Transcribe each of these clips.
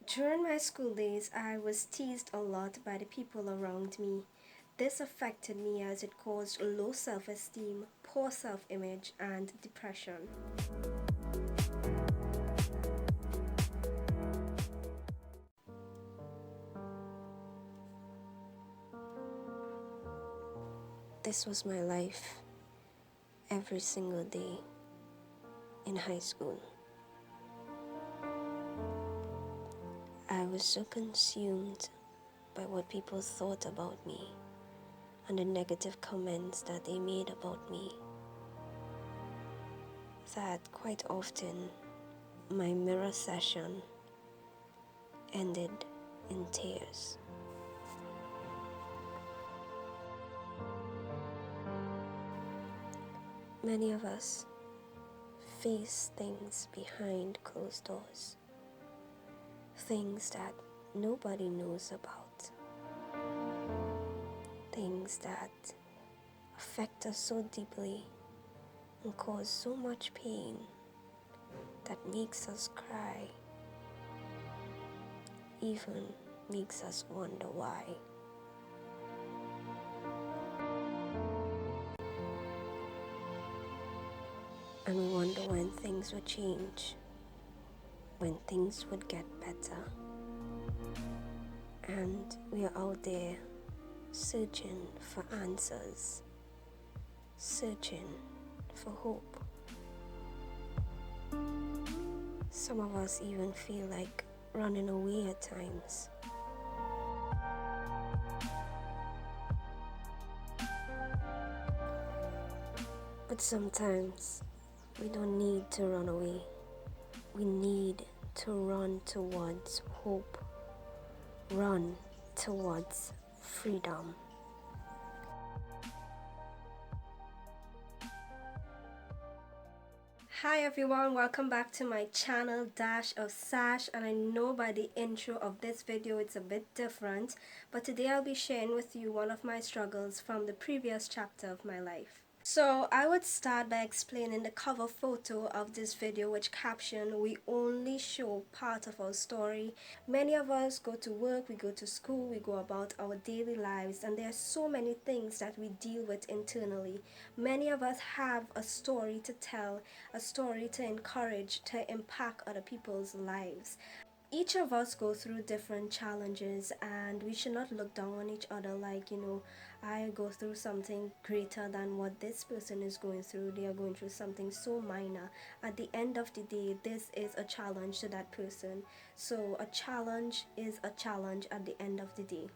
During my school days, I was teased a lot by the people around me. This affected me as it caused low self-esteem, poor self-image, and depression. This was my life every single day in high school. I was so consumed by what people thought about me and the negative comments that they made about me that quite often my mirror session ended in tears. Many of us face things behind closed doors, things that nobody knows about, things that affect us so deeply and cause so much pain that makes us cry, even makes us wonder why. And we wonder when things would change, when things would get better. And we are out there searching for answers, searching for hope. Some of us even feel like running away at times. But sometimes we don't need to run away. We need to run towards hope, run towards freedom. Hi everyone, welcome back to my channel Dash of Sash, and I know by the intro of this video it's a bit different, but today I'll be sharing with you one of my struggles from the previous chapter of my life. So I would start by explaining the cover photo of this video, which captioned, "We only show part of our story." Many of us go to work, we go to school, we go about our daily lives, and there are so many things that we deal with internally. Many of us have a story to tell, a story to encourage, to impact other people's lives. Each of us go through different challenges, and we should not look down on each other like, I go through something greater than what this person is going through. They are going through something so minor. At the end of the day, this is a challenge to that person. So a challenge is a challenge at the end of the day.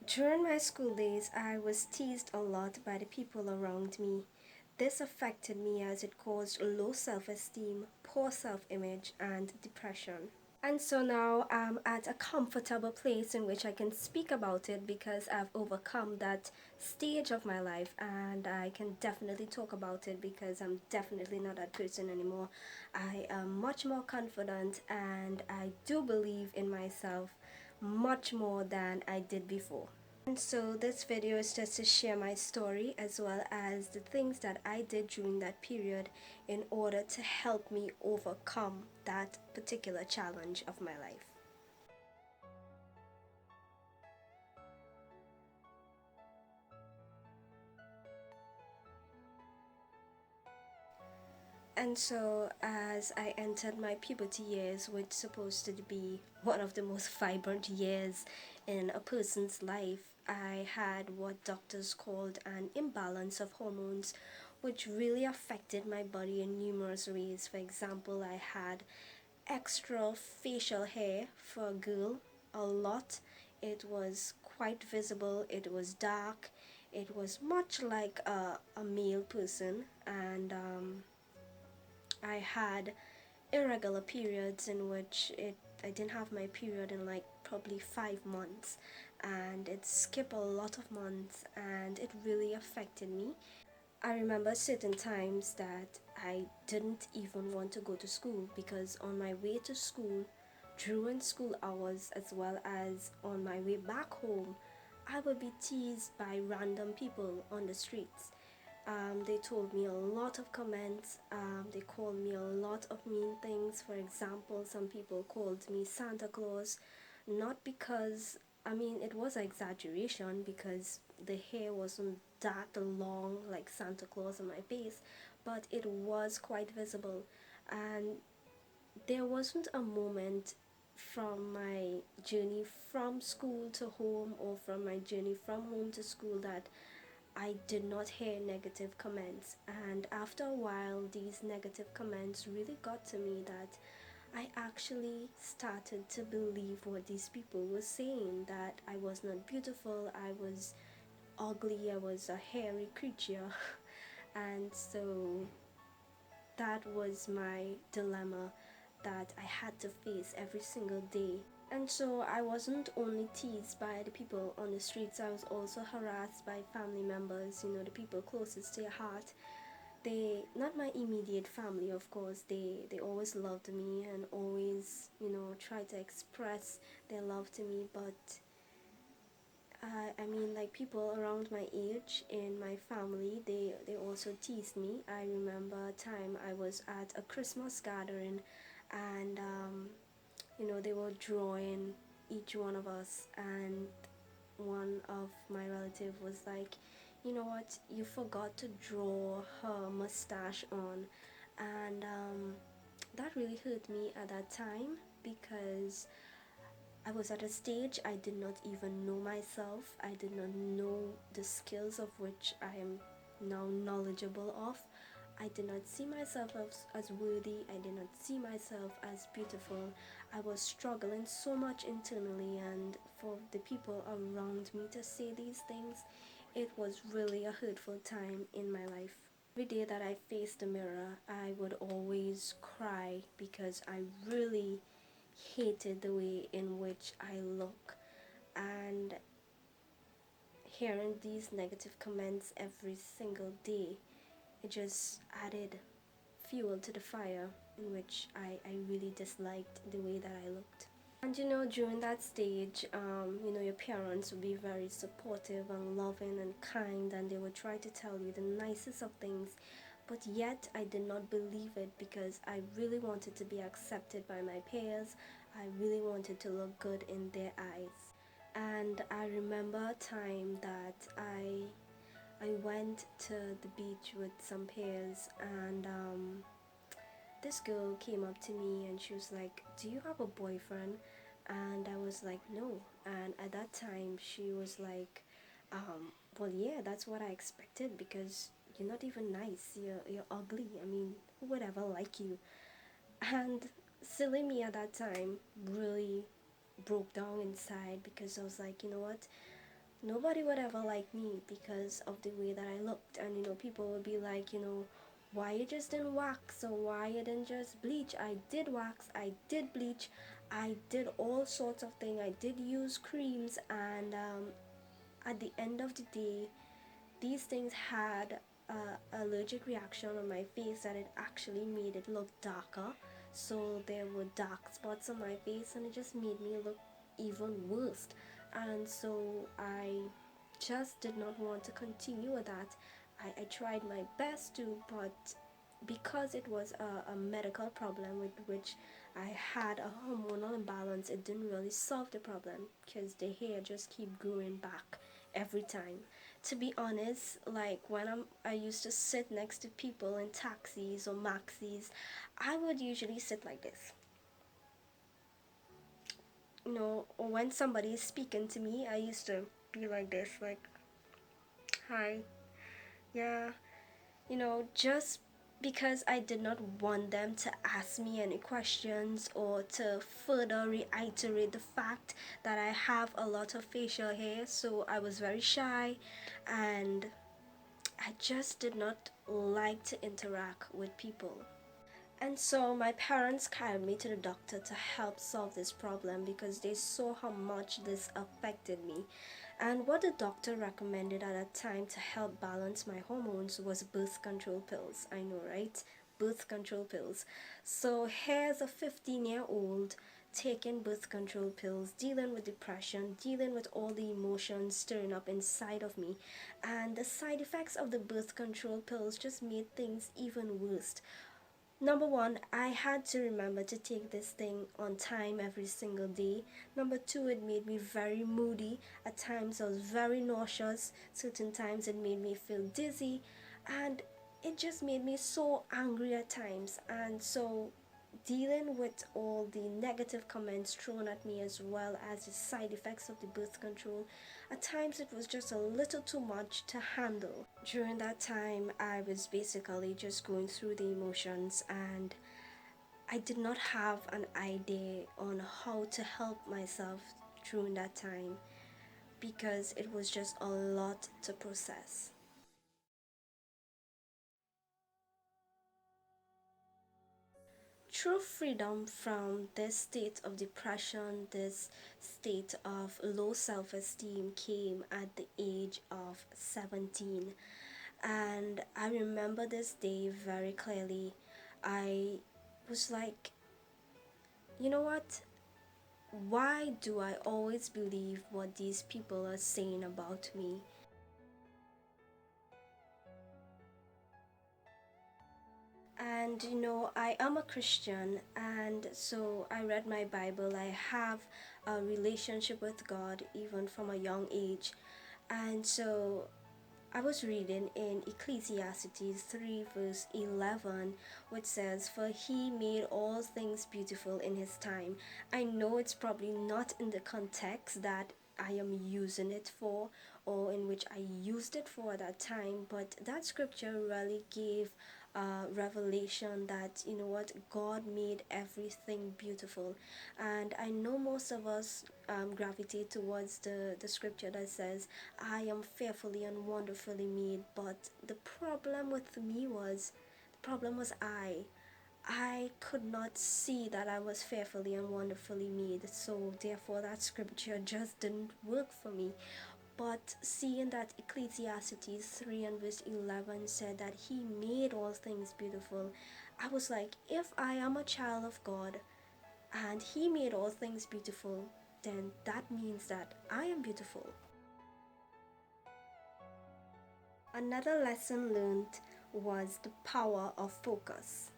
During my school days, I was teased a lot by the people around me. This affected me as it caused low self-esteem, poor self-image, and depression. And so now I'm at a comfortable place in which I can speak about it because I've overcome that stage of my life, and I can definitely talk about it because I'm definitely not that person anymore. I am much more confident, and I do believe in myself much more than I did before. And so this video is just to share my story as well as the things that I did during that period in order to help me overcome that particular challenge of my life. And so as I entered my puberty years, which is supposed to be one of the most vibrant years in a person's life, I had what doctors called an imbalance of hormones, which really affected my body in numerous ways. For example, I had extra facial hair for a girl, a lot. It was quite visible, it was dark, it was much like a male person, and I had irregular periods in which I didn't have my period in like probably 5 months, and it skipped a lot of months, and it really affected me. I remember certain times that I didn't even want to go to school because on my way to school, during school hours, as well as on my way back home, I would be teased by random people on the streets. They told me a lot of comments. They called me a lot of mean things. For example, some people called me Santa Claus, not because, I mean, it was an exaggeration because the hair wasn't that long like Santa Claus on my face, but it was quite visible. And there wasn't a moment from my journey from school to home or from my journey from home to school that I did not hear negative comments. And after a while, these negative comments really got to me that I actually started to believe what these people were saying, that I was not beautiful, I was ugly, I was a hairy creature. And so that was my dilemma that I had to face every single day. And so I wasn't only teased by the people on the streets, I was also harassed by family members, the people closest to your heart. They, not my immediate family, of course, they always loved me and always, tried to express their love to me, but I mean, like people around my age in my family, they also teased me. I remember a time I was at a Christmas gathering, and they were drawing each one of us, and one of my relative was like, you know what, you forgot to draw her mustache on. And that really hurt me at that time because I was at a stage I did not even know myself. I did not know the skills of which I am now knowledgeable of. I did not see myself as worthy. I did not see myself as beautiful. I was struggling so much internally, and for the people around me to say these things, it was really a hurtful time in my life. Every day that I faced the mirror, I would always cry because I really hated the way in which I look, and hearing these negative comments every single day, it just added fuel to the fire in which I really disliked the way that I looked. And during that stage, your parents would be very supportive and loving and kind, and they would try to tell you the nicest of things, but yet I did not believe it because I really wanted to be accepted by my peers. I really wanted to look good in their eyes. And I remember a time that I went to the beach with some peers, and this girl came up to me and she was like, "Do you have a boyfriend?" And I was like, "No." And at that time she was like, well, yeah, that's what I expected because you're not even nice, you're ugly. I mean, who would ever like you? And silly me at that time really broke down inside because I was like, you know what, nobody would ever like me because of the way that I looked. And people would be like, why you just didn't wax, or why you didn't just bleach? I did wax, I did bleach, I did all sorts of things, I did use creams, and at the end of the day, these things had a allergic reaction on my face that it actually made it look darker. So there were dark spots on my face, and it just made me look even worse. And so I just did not want to continue with that. I tried my best to, but because it was a medical problem with which I had a hormonal imbalance, it didn't really solve the problem because the hair just keep growing back every time. To be honest, like when I used to sit next to people in taxis or maxis, I would usually sit like this. Or when somebody is speaking to me, I used to be like this, like, "Hi, yeah," just because I did not want them to ask me any questions or to further reiterate the fact that I have a lot of facial hair. So I was very shy, and I just did not like to interact with people. And so my parents carried me to the doctor to help solve this problem because they saw how much this affected me. And what the doctor recommended at that time to help balance my hormones was birth control pills. I know, right? Birth control pills. So here's a 15-year-old taking birth control pills, dealing with depression, dealing with all the emotions stirring up inside of me. And the side effects of the birth control pills just made things even worse. Number one, I had to remember to take this thing on time every single day. Number two, it made me very moody. At times I was very nauseous. Certain times it made me feel dizzy. And it just made me so angry at times. And so dealing with all the negative comments thrown at me, as well as the side effects of the birth control, at times it was just a little too much to handle. During that time, I was basically just going through the emotions, and I did not have an idea on how to help myself during that time, because it was just a lot to process. True freedom from this state of depression, this state of low self esteem, came at the age of 17. And I remember this day very clearly. I was like, you know what? Why do I always believe what these people are saying about me? And I am a Christian, and so I read my Bible. I have a relationship with God even from a young age. And so I was reading in Ecclesiastes 3 verse 11, which says, "For he made all things beautiful in his time." I know it's probably not in the context that I am using it for, or in which I used it for at that time, but that scripture really gave revelation that, you know what, God made everything beautiful. And I know most of us gravitate towards the scripture that says, "I am fearfully and wonderfully made." But the problem with me was, I could not see that I was fearfully and wonderfully made, so therefore that scripture just didn't work for me. But seeing that Ecclesiastes 3 and verse 11 said that he made all things beautiful, I was like, if I am a child of God and he made all things beautiful, then that means that I am beautiful. Another lesson learned was the power of focus.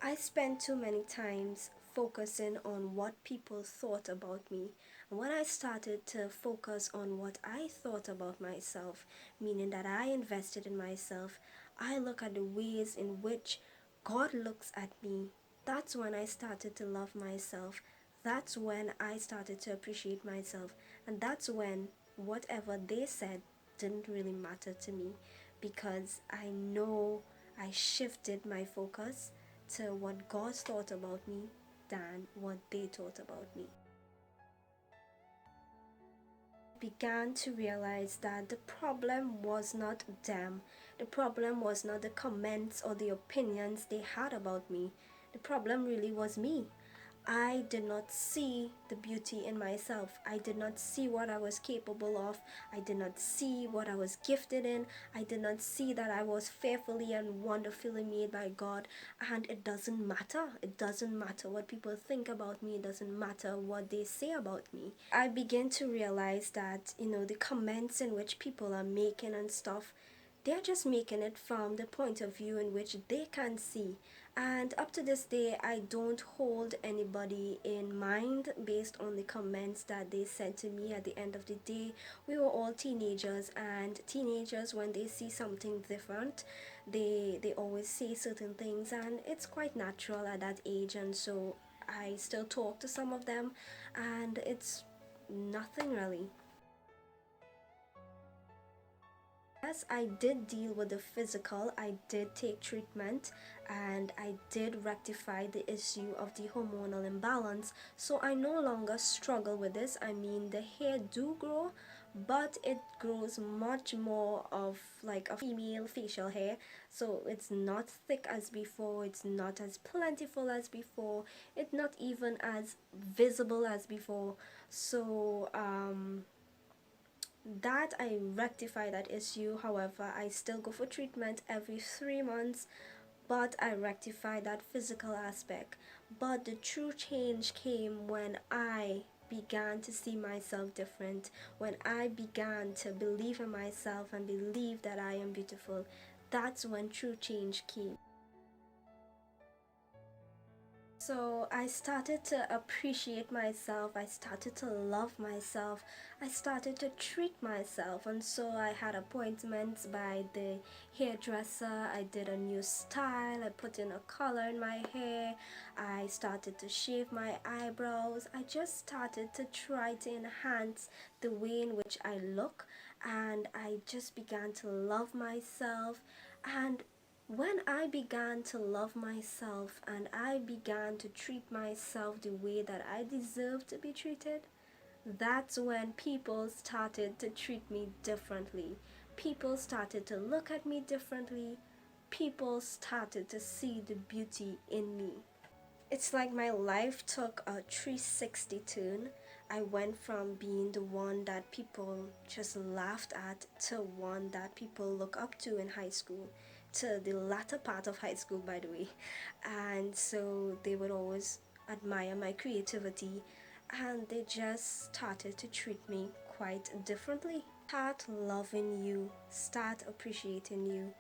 I spent too many times focusing on what people thought about me. And when I started to focus on what I thought about myself, meaning that I invested in myself, I look at the ways in which God looks at me. That's when I started to love myself. That's when I started to appreciate myself. And that's when whatever they said didn't really matter to me, because I know I shifted my focus to what God thought about me than what they thought about me. Began to realize that the problem was not them. The problem was not the comments or the opinions they had about me. The problem really was me. I did not see the beauty in myself. I did not see what I was capable of. I did not see what I was gifted in. I did not see that I was fearfully and wonderfully made by God. And it doesn't matter. It doesn't matter what people think about me. It doesn't matter what they say about me. I begin to realize that, the comments in which people are making and stuff, they're just making it from the point of view in which they can see. And up to this day, I don't hold anybody in mind based on the comments that they said to me. At the end of the day, we were all teenagers, and teenagers, when they see something different, they always say certain things, and it's quite natural at that age. And so I still talk to some of them, and it's nothing really. Yes, I did deal with the physical. I did take treatment, and I did rectify the issue of the hormonal imbalance. So I no longer struggle with this. I mean, the hair do grow, but it grows much more of like a female facial hair. So it's not thick as before, it's not as plentiful as before, it's not even as visible as before. So that I rectify that issue. However, I still go for treatment every 3 months, but I rectified that physical aspect. But the true change came when I began to see myself different, when I began to believe in myself and believe that I am beautiful. That's when true change came. So I started to appreciate myself, I started to love myself, I started to treat myself, and so I had appointments by the hairdresser, I did a new style, I put in a color in my hair, I started to shave my eyebrows, I just started to try to enhance the way in which I look, and I just began to love myself. And when I began to love myself and I began to treat myself the way that I deserve to be treated, that's when people started to treat me differently. People started to look at me differently. People started to see the beauty in me. It's like my life took a 360 turn. I went from being the one that people just laughed at to one that people look up to in high school, to the latter part of high school, by the way. And so they would always admire my creativity, and they just started to treat me quite differently. Start loving you, start appreciating you.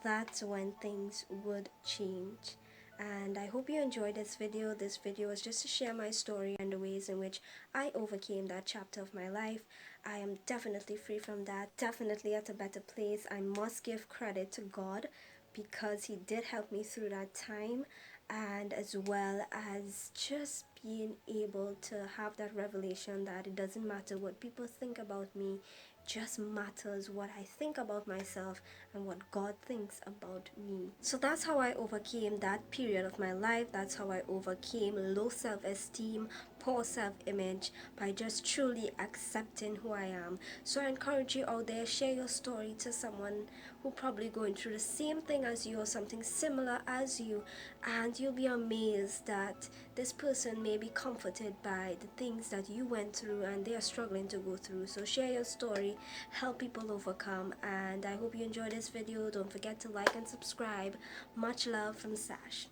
That's when things would change. And I hope you enjoyed this video. This video is just to share my story and the ways in which I overcame that chapter of my life. I am definitely free from that, definitely at a better place. I must give credit to God because He did help me through that time, and as well as just being able to have that revelation that it doesn't matter what people think about me, just matters what I think about myself and what God thinks about me. So that's how I overcame that period of my life. That's how I overcame low self-esteem, poor self-image, by just truly accepting who I am. So I encourage you out there, share your story to someone who probably going through the same thing as you or something similar as you, and you'll be amazed that this person may be comforted by the things that you went through and they are struggling to go through. So share your story, help people overcome, and I hope you enjoyed this video. Don't forget to like and subscribe. Much love from Sash.